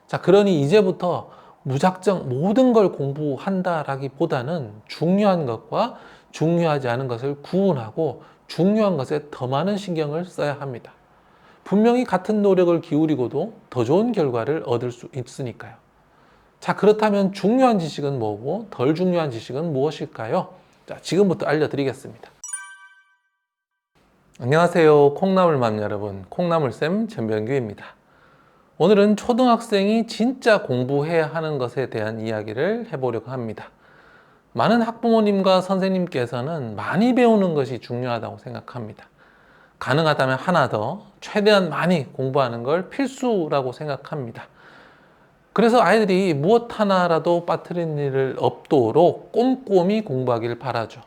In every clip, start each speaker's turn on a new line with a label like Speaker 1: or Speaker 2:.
Speaker 1: 자, 그러니 이제부터 무작정 모든 걸 공부한다라기보다는 중요한 것과 중요하지 않은 것을 구분하고 중요한 것에 더 많은 신경을 써야 합니다. 분명히 같은 노력을 기울이고도 더 좋은 결과를 얻을 수 있으니까요. 자, 그렇다면 중요한 지식은 뭐고 덜 중요한 지식은 무엇일까요? 자, 지금부터 알려드리겠습니다. 안녕하세요. 콩나물맘 여러분, 콩나물쌤 전병규입니다. 오늘은 초등학생이 진짜 공부해야 하는 것에 대한 이야기를 해보려고 합니다. 많은 학부모님과 선생님께서는 많이 배우는 것이 중요하다고 생각합니다. 가능하다면 하나 더, 최대한 많이 공부하는 걸 필수라고 생각합니다. 그래서 아이들이 무엇 하나라도 빠뜨리는 일을 없도록 꼼꼼히 공부하기를 바라죠.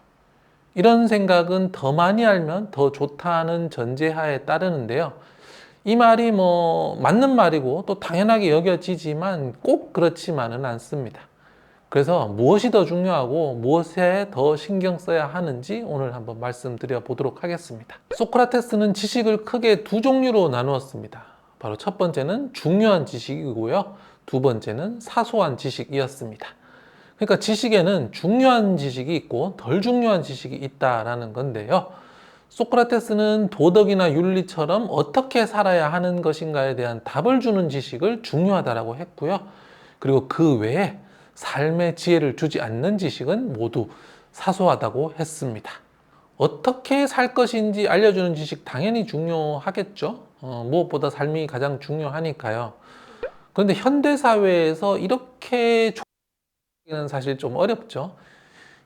Speaker 1: 이런 생각은 더 많이 알면 더 좋다는 전제하에 따르는데요. 이 말이 맞는 말이고 또 당연하게 여겨지지만 꼭 그렇지만은 않습니다. 그래서 무엇이 더 중요하고 무엇에 더 신경 써야 하는지 오늘 한번 말씀드려 보도록 하겠습니다. 소크라테스는 지식을 크게 두 종류로 나누었습니다. 바로 첫 번째는 중요한 지식이고요. 두 번째는 사소한 지식이었습니다. 그러니까 지식에는 중요한 지식이 있고 덜 중요한 지식이 있다라는 건데요. 소크라테스는 도덕이나 윤리처럼 어떻게 살아야 하는 것인가에 대한 답을 주는 지식을 중요하다라고 했고요. 그리고 그 외에 삶의 지혜를 주지 않는 지식은 모두 사소하다고 했습니다. 어떻게 살 것인지 알려주는 지식 당연히 중요하겠죠. 무엇보다 삶이 가장 중요하니까요. 그런데 현대사회에서 이렇게 는 사실 좀 어렵죠.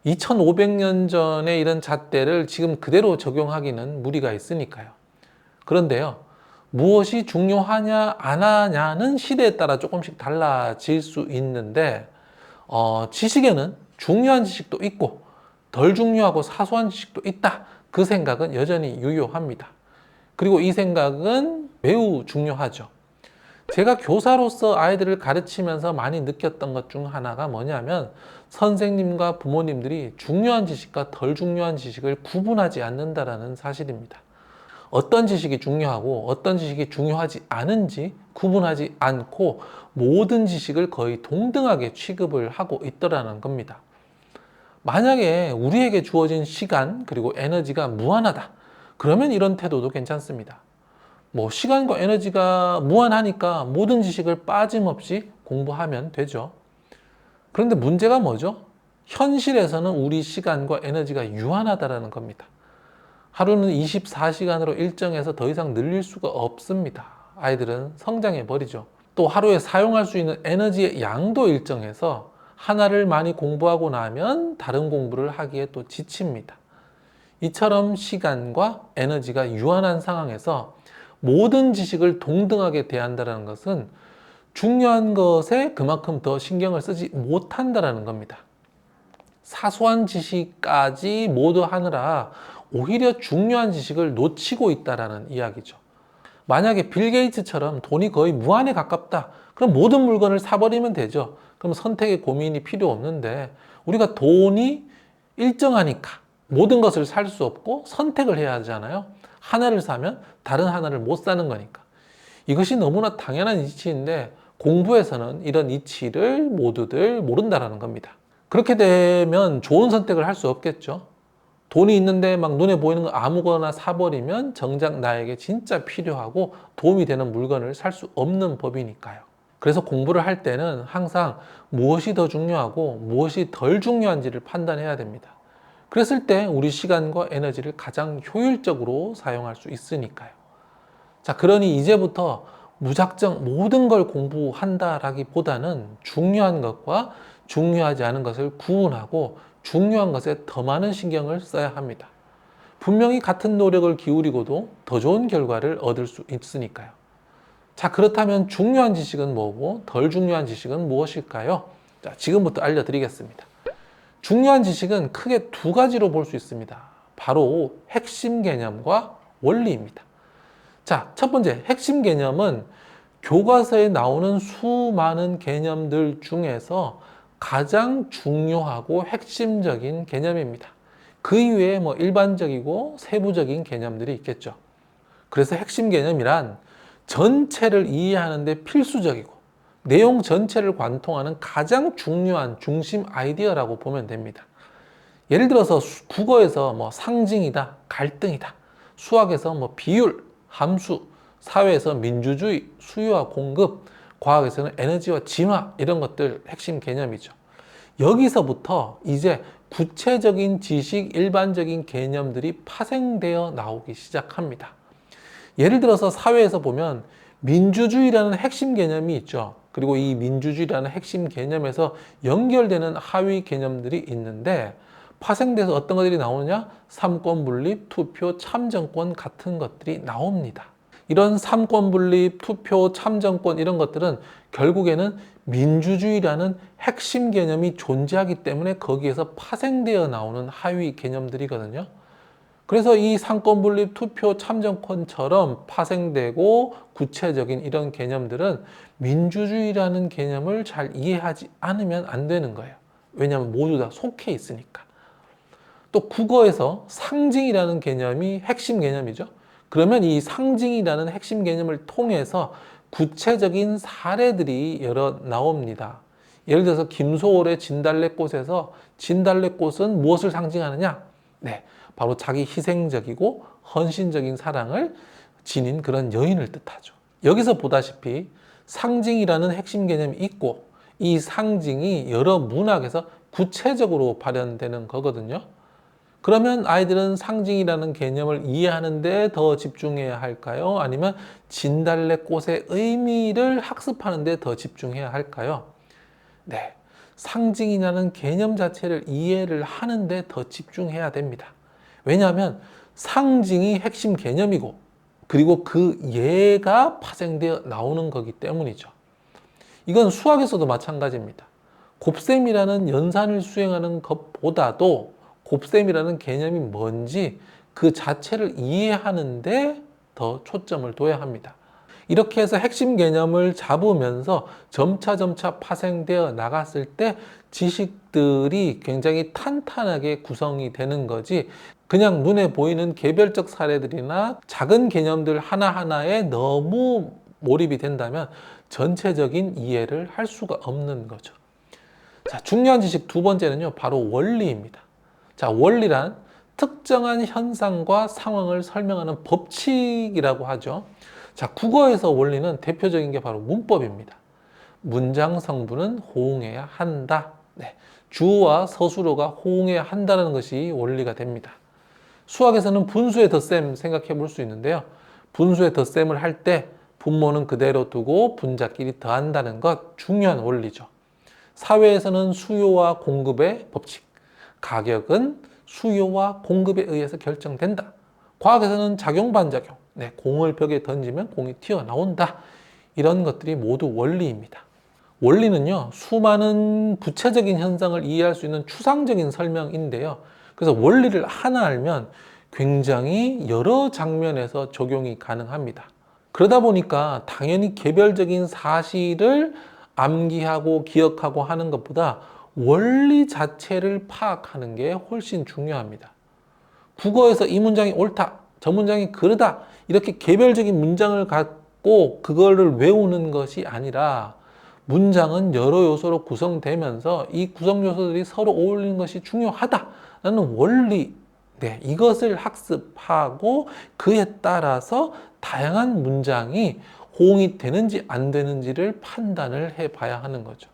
Speaker 1: 2500년 전에 이런 잣대를 지금 그대로 적용하기는 무리가 있으니까요. 그런데요, 무엇이 중요하냐 안 하냐는 시대에 따라 조금씩 달라질 수 있는데 지식에는 중요한 지식도 있고 덜 중요하고 사소한 지식도 있다. 그 생각은 여전히 유효합니다. 그리고 이 생각은 매우 중요하죠. 제가 교사로서 아이들을 가르치면서 많이 느꼈던 것 중 하나가 뭐냐면 선생님과 부모님들이 중요한 지식과 덜 중요한 지식을 구분하지 않는다라는 사실입니다. 어떤 지식이 중요하고 어떤 지식이 중요하지 않은지 구분하지 않고 모든 지식을 거의 동등하게 취급을 하고 있더라는 겁니다. 만약에 우리에게 주어진 시간 그리고 에너지가 무한하다. 그러면 이런 태도도 괜찮습니다. 시간과 에너지가 무한하니까 모든 지식을 빠짐없이 공부하면 되죠. 그런데 문제가 뭐죠? 현실에서는 우리 시간과 에너지가 유한하다는 겁니다. 하루는 24시간으로 일정해서 더 이상 늘릴 수가 없습니다. 아이들은 성장해 버리죠. 또 하루에 사용할 수 있는 에너지의 양도 일정해서 하나를 많이 공부하고 나면 다른 공부를 하기에 또 지칩니다. 이처럼 시간과 에너지가 유한한 상황에서 모든 지식을 동등하게 대한다는 것은 중요한 것에 그만큼 더 신경을 쓰지 못한다는 겁니다. 사소한 지식까지 모두 하느라 오히려 중요한 지식을 놓치고 있다는 이야기죠. 만약에 빌 게이츠처럼 돈이 거의 무한에 가깝다. 그럼 모든 물건을 사버리면 되죠. 그럼 선택의 고민이 필요 없는데 우리가 돈이 일정하니까 모든 것을 살 수 없고 선택을 해야 하잖아요. 하나를 사면 다른 하나를 못 사는 거니까. 이것이 너무나 당연한 이치인데 공부에서는 이런 이치를 모두들 모른다는 겁니다. 그렇게 되면 좋은 선택을 할 수 없겠죠. 돈이 있는데 막 눈에 보이는 거 아무거나 사버리면 정작 나에게 진짜 필요하고 도움이 되는 물건을 살 수 없는 법이니까요. 그래서 공부를 할 때는 항상 무엇이 더 중요하고 무엇이 덜 중요한지를 판단해야 됩니다. 그랬을 때 우리 시간과 에너지를 가장 효율적으로 사용할 수 있으니까요. 자, 그러니 이제부터 무작정 모든 걸 공부한다라기보다는 중요한 것과 중요하지 않은 것을 구분하고 중요한 것에 더 많은 신경을 써야 합니다. 분명히 같은 노력을 기울이고도 더 좋은 결과를 얻을 수 있으니까요. 자, 그렇다면 중요한 지식은 뭐고 덜 중요한 지식은 무엇일까요? 자, 지금부터 알려드리겠습니다. 중요한 지식은 크게 두 가지로 볼 수 있습니다. 바로 핵심 개념과 원리입니다. 자, 첫 번째 핵심 개념은 교과서에 나오는 수많은 개념들 중에서 가장 중요하고 핵심적인 개념입니다. 그 이외에 일반적이고 세부적인 개념들이 있겠죠. 그래서 핵심 개념이란 전체를 이해하는 데 필수적이고 내용 전체를 관통하는 가장 중요한 중심 아이디어라고 보면 됩니다. 예를 들어서 국어에서 뭐 상징이다, 갈등이다, 수학에서 뭐 비율, 함수, 사회에서 민주주의, 수요와 공급, 과학에서는 에너지와 진화, 이런 것들 핵심 개념이죠. 여기서부터 이제 구체적인 지식, 일반적인 개념들이 파생되어 나오기 시작합니다. 예를 들어서 사회에서 보면 민주주의라는 핵심 개념이 있죠. 그리고 이 민주주의라는 핵심 개념에서 연결되는 하위 개념들이 있는데 파생돼서 어떤 것들이 나오느냐? 삼권 분립, 투표, 참정권 같은 것들이 나옵니다. 이런 삼권 분립, 투표, 참정권 이런 것들은 결국에는 민주주의라는 핵심 개념이 존재하기 때문에 거기에서 파생되어 나오는 하위 개념들이거든요. 그래서 이 상권 분립, 투표, 참정권처럼 파생되고 구체적인 이런 개념들은 민주주의라는 개념을 잘 이해하지 않으면 안 되는 거예요. 왜냐하면 모두 다 속해 있으니까. 또 국어에서 상징이라는 개념이 핵심 개념이죠. 그러면 이 상징이라는 핵심 개념을 통해서 구체적인 사례들이 여러 나옵니다. 예를 들어서 김소월의 진달래꽃에서 진달래꽃은 무엇을 상징하느냐? 네, 바로 자기 희생적이고 헌신적인 사랑을 지닌 그런 여인을 뜻하죠. 여기서 보다시피 상징이라는 핵심 개념이 있고 이 상징이 여러 문학에서 구체적으로 발현되는 거거든요. 그러면 아이들은 상징이라는 개념을 이해하는데 더 집중해야 할까요? 아니면 진달래꽃의 의미를 학습하는데 더 집중해야 할까요? 네, 상징이라는 개념 자체를 이해를 하는데 더 집중해야 됩니다. 왜냐하면 상징이 핵심 개념이고 그리고 그 예가 파생되어 나오는 거기 때문이죠. 이건 수학에서도 마찬가지입니다. 곱셈이라는 연산을 수행하는 것보다도 곱셈이라는 개념이 뭔지 그 자체를 이해하는데 더 초점을 둬야 합니다. 이렇게 해서 핵심 개념을 잡으면서 점차 파생되어 나갔을 때 지식들이 굉장히 탄탄하게 구성이 되는 거지 그냥 눈에 보이는 개별적 사례들이나 작은 개념들 하나하나에 너무 몰입이 된다면 전체적인 이해를 할 수가 없는 거죠. 자, 중요한 지식 두 번째는요, 바로 원리입니다. 자, 원리란 특정한 현상과 상황을 설명하는 법칙이라고 하죠. 자, 국어에서 원리는 대표적인 게 바로 문법입니다. 문장 성분은 호응해야 한다. 네, 주어와 서술어가 호응해야 한다는 것이 원리가 됩니다. 수학에서는 분수의 덧셈 생각해 볼 수 있는데요. 분수의 덧셈을 할 때 분모는 그대로 두고 분자끼리 더한다는 것 중요한 원리죠. 사회에서는 수요와 공급의 법칙, 가격은 수요와 공급에 의해서 결정된다. 과학에서는 작용 반작용, 네, 공을 벽에 던지면 공이 튀어나온다. 이런 것들이 모두 원리입니다. 원리는요, 수많은 구체적인 현상을 이해할 수 있는 추상적인 설명인데요. 그래서 원리를 하나 알면 굉장히 여러 장면에서 적용이 가능합니다. 그러다 보니까 당연히 개별적인 사실을 암기하고 기억하고 하는 것보다 원리 자체를 파악하는 게 훨씬 중요합니다. 국어에서 이 문장이 옳다, 저 문장이 그르다, 이렇게 개별적인 문장을 갖고 그거를 외우는 것이 아니라 문장은 여러 요소로 구성되면서 이 구성 요소들이 서로 어울리는 것이 중요하다라는 원리, 네, 이것을 학습하고 그에 따라서 다양한 문장이 호응이 되는지 안 되는지를 판단을 해봐야 하는 거죠.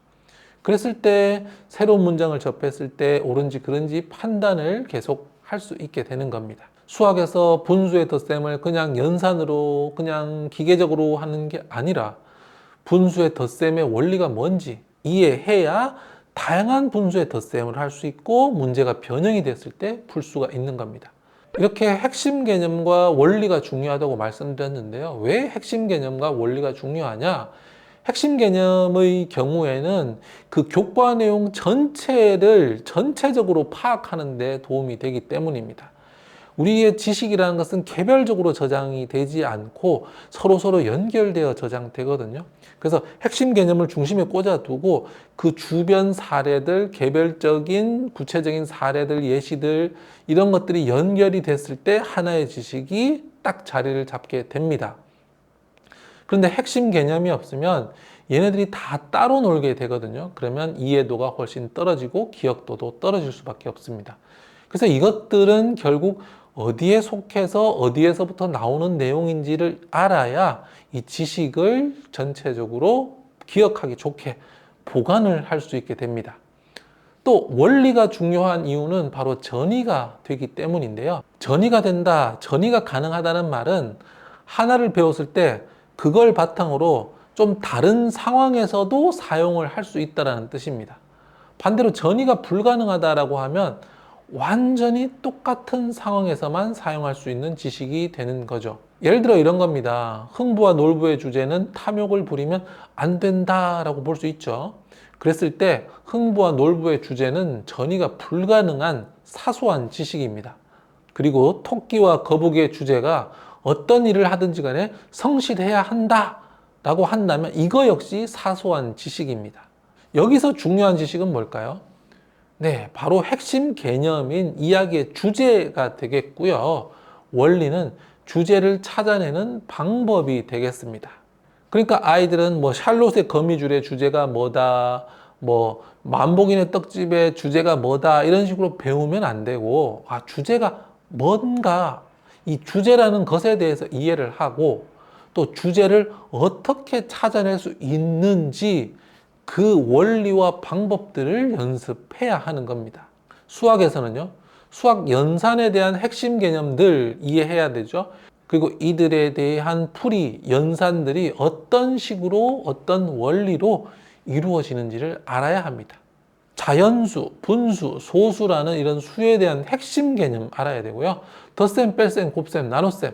Speaker 1: 그랬을 때 새로운 문장을 접했을 때 옳은지 그른지 판단을 계속 할 수 있게 되는 겁니다. 수학에서 분수의 덧셈을 그냥 연산으로 그냥 기계적으로 하는 게 아니라 분수의 덧셈의 원리가 뭔지 이해해야 다양한 분수의 덧셈을 할 수 있고 문제가 변형이 됐을 때 풀 수가 있는 겁니다. 이렇게 핵심 개념과 원리가 중요하다고 말씀드렸는데요. 왜 핵심 개념과 원리가 중요하냐? 핵심 개념의 경우에는 그 교과 내용 전체를 전체적으로 파악하는 데 도움이 되기 때문입니다. 우리의 지식이라는 것은 개별적으로 저장이 되지 않고 서로 연결되어 저장되거든요. 그래서 핵심 개념을 중심에 꽂아두고 그 주변 사례들, 개별적인 구체적인 사례들, 예시들 이런 것들이 연결이 됐을 때 하나의 지식이 딱 자리를 잡게 됩니다. 그런데 핵심 개념이 없으면 얘네들이 다 따로 놀게 되거든요. 그러면 이해도가 훨씬 떨어지고 기억도도 떨어질 수밖에 없습니다. 그래서 이것들은 결국 어디에 속해서 어디에서부터 나오는 내용인지를 알아야 이 지식을 전체적으로 기억하기 좋게 보관을 할 수 있게 됩니다. 또 원리가 중요한 이유는 바로 전이가 되기 때문인데요. 전이가 된다, 전이가 가능하다는 말은 하나를 배웠을 때 그걸 바탕으로 좀 다른 상황에서도 사용을 할 수 있다는 뜻입니다. 반대로 전이가 불가능하다라고 하면 완전히 똑같은 상황에서만 사용할 수 있는 지식이 되는 거죠. 예를 들어 이런 겁니다. 흥부와 놀부의 주제는 탐욕을 부리면 안 된다라고 볼 수 있죠. 그랬을 때 흥부와 놀부의 주제는 전이가 불가능한 사소한 지식입니다. 그리고 토끼와 거북이의 주제가 어떤 일을 하든지 간에 성실해야 한다라고 한다면 이거 역시 사소한 지식입니다. 여기서 중요한 지식은 뭘까요? 네, 바로 핵심 개념인 이야기의 주제가 되겠고요. 원리는 주제를 찾아내는 방법이 되겠습니다. 그러니까 아이들은 뭐 샬롯의 거미줄의 주제가 뭐다, 뭐 만복인의 떡집의 주제가 뭐다 이런 식으로 배우면 안 되고 주제가 뭔가 이 주제라는 것에 대해서 이해를 하고 또 주제를 어떻게 찾아낼 수 있는지 그 원리와 방법들을 연습해야 하는 겁니다. 수학에서는요, 수학 연산에 대한 핵심 개념들 이해해야 되죠. 그리고 이들에 대한 풀이, 연산들이 어떤 식으로, 어떤 원리로 이루어지는지를 알아야 합니다. 자연수, 분수, 소수라는 이런 수에 대한 핵심 개념 알아야 되고요. 덧셈, 뺄셈, 곱셈, 나눗셈,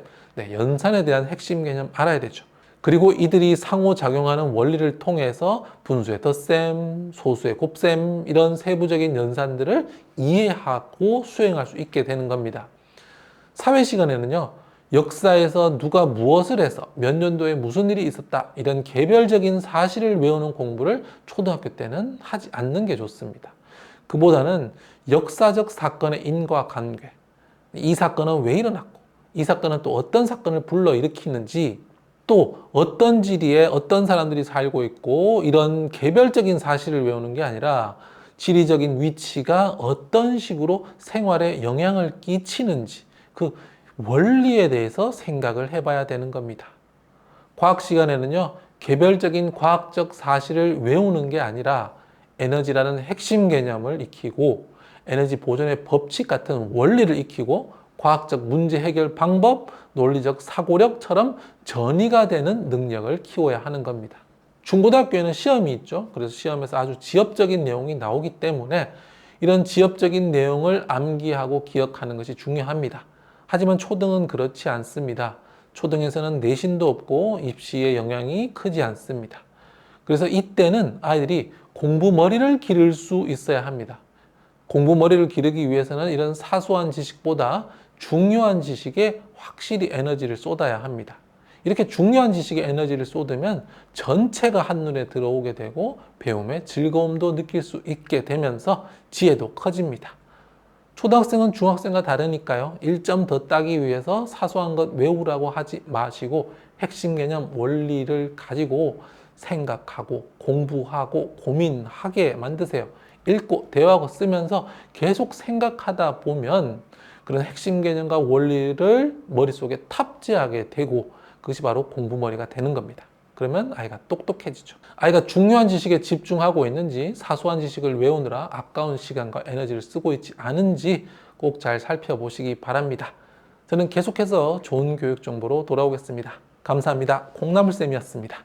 Speaker 1: 연산에 대한 핵심 개념 알아야 되죠. 그리고 이들이 상호작용하는 원리를 통해서 분수의 덧셈, 소수의 곱셈 이런 세부적인 연산들을 이해하고 수행할 수 있게 되는 겁니다. 사회 시간에는요, 역사에서 누가 무엇을 해서 몇 년도에 무슨 일이 있었다 이런 개별적인 사실을 외우는 공부를 초등학교 때는 하지 않는 게 좋습니다. 그보다는 역사적 사건의 인과관계, 이 사건은 왜 일어났고 이 사건은 또 어떤 사건을 불러일으키는지 또 어떤 지리에 어떤 사람들이 살고 있고 이런 개별적인 사실을 외우는 게 아니라 지리적인 위치가 어떤 식으로 생활에 영향을 끼치는지 그 원리에 대해서 생각을 해봐야 되는 겁니다. 과학 시간에는요, 개별적인 과학적 사실을 외우는 게 아니라 에너지라는 핵심 개념을 익히고 에너지 보존의 법칙 같은 원리를 익히고 과학적 문제 해결 방법, 논리적 사고력처럼 전이가 되는 능력을 키워야 하는 겁니다. 중고등학교에는 시험이 있죠. 그래서 시험에서 아주 지엽적인 내용이 나오기 때문에 이런 지엽적인 내용을 암기하고 기억하는 것이 중요합니다. 하지만 초등은 그렇지 않습니다. 초등에서는 내신도 없고 입시의 영향이 크지 않습니다. 그래서 이때는 아이들이 공부 머리를 기를 수 있어야 합니다. 공부 머리를 기르기 위해서는 이런 사소한 지식보다 중요한 지식에 확실히 에너지를 쏟아야 합니다. 이렇게 중요한 지식에 에너지를 쏟으면 전체가 한눈에 들어오게 되고 배움의 즐거움도 느낄 수 있게 되면서 지혜도 커집니다. 초등학생은 중학생과 다르니까요. 1점 더 따기 위해서 사소한 것 외우라고 하지 마시고 핵심 개념 원리를 가지고 생각하고 공부하고 고민하게 만드세요. 읽고 대화하고 쓰면서 계속 생각하다 보면 그런 핵심 개념과 원리를 머릿속에 탑재하게 되고 그것이 바로 공부머리가 되는 겁니다. 그러면 아이가 똑똑해지죠. 아이가 중요한 지식에 집중하고 있는지 사소한 지식을 외우느라 아까운 시간과 에너지를 쓰고 있지 않은지 꼭 잘 살펴보시기 바랍니다. 저는 계속해서 좋은 교육 정보로 돌아오겠습니다. 감사합니다. 콩나물쌤이었습니다.